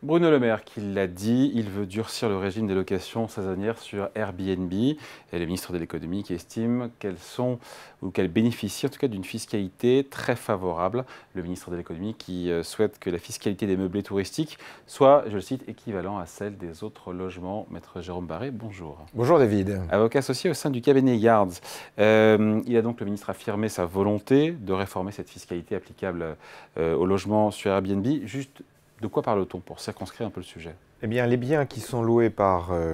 Bruno Le Maire qui l'a dit, il veut durcir le régime des locations saisonnières sur Airbnb. Et le ministre de l'économie qui estime qu'elles sont ou qu'elles bénéficient en tout cas d'une fiscalité très favorable. Le ministre de l'économie qui souhaite que la fiscalité des meublés touristiques soit, je le cite, équivalent à celle des autres logements. Maître Jérôme Barré, bonjour. Bonjour David. Avocat associé au sein du cabinet Yards. Il a donc, le ministre, affirmé sa volonté de réformer cette fiscalité applicable aux logements sur Airbnb. Juste, de quoi parle-t-on pour circonscrire un peu le sujet? Eh bien, les biens qui sont loués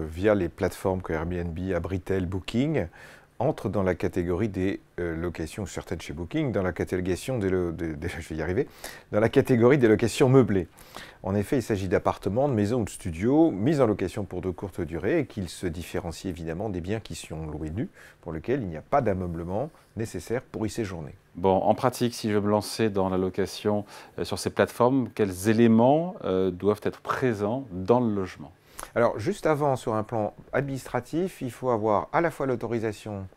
via les plateformes que Airbnb, Abritel, Booking entrent dans la catégorie des locations, certaines chez Booking, dans la catégorisation je vais y arriver, dans la catégorie des locations meublées. En effet, il s'agit d'appartements, de maisons ou de studios mis en location pour de courtes durées et qu'ils se différencient évidemment des biens qui sont loués nus, pour lesquels il n'y a pas d'ameublement nécessaire pour y séjourner. Bon, en pratique, si je veux me lancer dans la location sur ces plateformes, quels éléments doivent être présents dans le logement? Alors, juste avant, sur un plan administratif, il faut avoir à la fois l'autorisation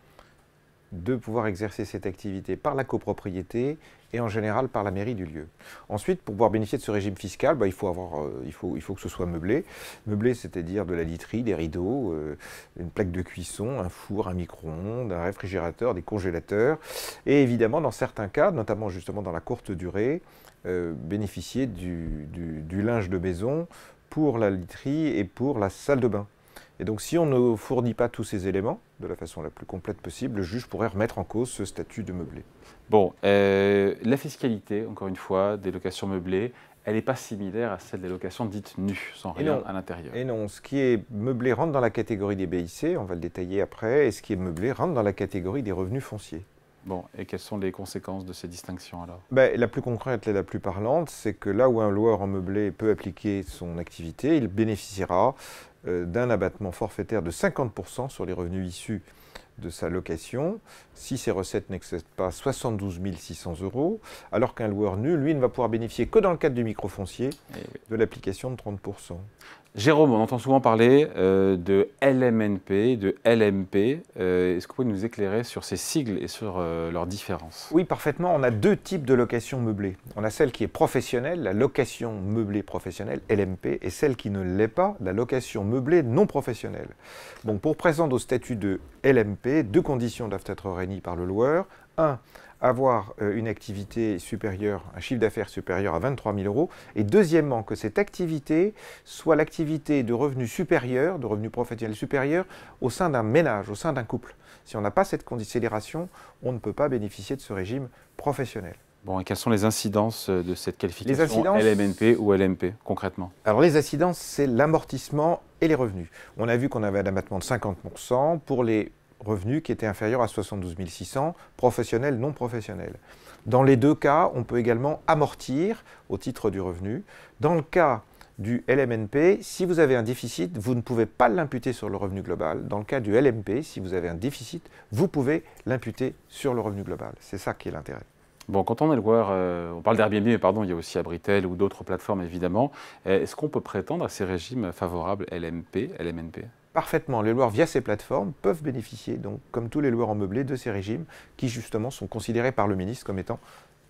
de pouvoir exercer cette activité par la copropriété et en général par la mairie du lieu. Ensuite, pour pouvoir bénéficier de ce régime fiscal, il faut que ce soit meublé. Meublé, c'est-à-dire de la literie, des rideaux, une plaque de cuisson, un four, un micro-ondes, un réfrigérateur, des congélateurs. Et évidemment, dans certains cas, notamment justement dans la courte durée, bénéficier du linge de maison pour la literie et pour la salle de bain. Et donc si on ne fournit pas tous ces éléments de la façon la plus complète possible, le juge pourrait remettre en cause ce statut de meublé. Bon, la fiscalité, encore une fois, des locations meublées, elle n'est pas similaire à celle des locations dites nues, sans rien à l'intérieur. Et non, ce qui est meublé rentre dans la catégorie des BIC, on va le détailler après, et ce qui est meublé rentre dans la catégorie des revenus fonciers. Bon, et quelles sont les conséquences de ces distinctions alors? La plus concrète et la plus parlante, c'est que là où un loueur en meublé peut appliquer son activité, il bénéficiera d'un abattement forfaitaire de 50% sur les revenus issus de sa location, si ses recettes n'excèdent pas 72 600 €, alors qu'un loueur nu, lui, ne va pouvoir bénéficier que dans le cadre du microfoncier de l'application de 30%. Jérôme, on entend souvent parler de LMNP, de LMP. Est-ce que vous pouvez nous éclairer sur ces sigles et sur leurs différences? Oui, parfaitement. On a deux types de location meublée. On a celle qui est professionnelle, la location meublée professionnelle, LMP, et celle qui ne l'est pas, la location meublée non professionnelle. Donc, pour présenter au statut de LMP, deux conditions doivent être réunies par le loueur. Un, avoir une activité supérieure, un chiffre d'affaires supérieur à 23 000 €. Et deuxièmement, que cette activité soit l'activité de revenus supérieurs, de revenus professionnels supérieurs au sein d'un ménage, au sein d'un couple. Si on n'a pas cette considération, on ne peut pas bénéficier de ce régime professionnel. Bon, et quelles sont les incidences de cette qualification LMNP ou LMP, concrètement? Alors les incidences, c'est l'amortissement et les revenus. On a vu qu'on avait un abattement de 50% pour les revenus qui étaient inférieurs à 72 600, professionnels, non professionnels. Dans les deux cas, on peut également amortir au titre du revenu. Dans le cas du LMNP, si vous avez un déficit, vous ne pouvez pas l'imputer sur le revenu global. Dans le cas du LMP, si vous avez un déficit, vous pouvez l'imputer sur le revenu global. C'est ça qui est l'intérêt. Bon, quand on est loueur, on parle d'Airbnb, mais pardon, il y a aussi Abritel ou d'autres plateformes évidemment. Est-ce qu'on peut prétendre à ces régimes favorables LMP, LMNP? Parfaitement, les loueurs via ces plateformes peuvent bénéficier, donc, comme tous les loueurs en meublé, de ces régimes qui justement sont considérés par le ministre comme étant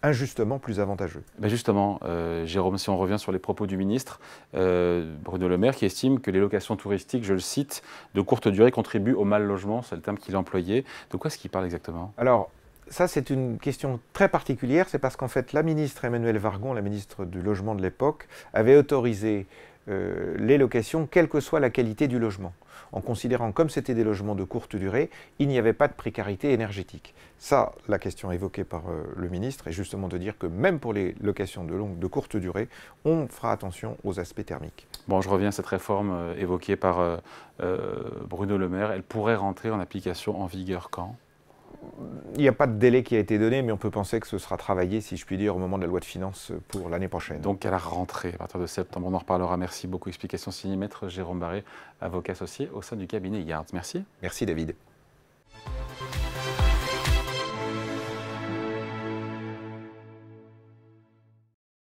injustement plus avantageux. Justement, Jérôme, si on revient sur les propos du ministre, Bruno Le Maire qui estime que les locations touristiques, je le cite, de courte durée contribuent au mal logement, c'est le terme qu'il a employé. De quoi est-ce qu'il parle exactement? Alors, ça, c'est une question très particulière. C'est parce qu'en fait, la ministre Emmanuelle Wargon, la ministre du Logement de l'époque, avait autorisé les locations, quelle que soit la qualité du logement, en considérant comme c'était des logements de courte durée, il n'y avait pas de précarité énergétique. Ça, la question évoquée par le ministre est justement de dire que même pour les locations de courte durée, on fera attention aux aspects thermiques. Bon, je reviens à cette réforme évoquée par Bruno Le Maire. Elle pourrait rentrer en application en vigueur quand? Il n'y a pas de délai qui a été donné, mais on peut penser que ce sera travaillé, si je puis dire, au moment de la loi de finances pour l'année prochaine. Donc à la rentrée, à partir de septembre, on en reparlera. Merci beaucoup. Explication signée Maître Jérôme Barré, avocat associé au sein du cabinet Yards. Merci. Merci David.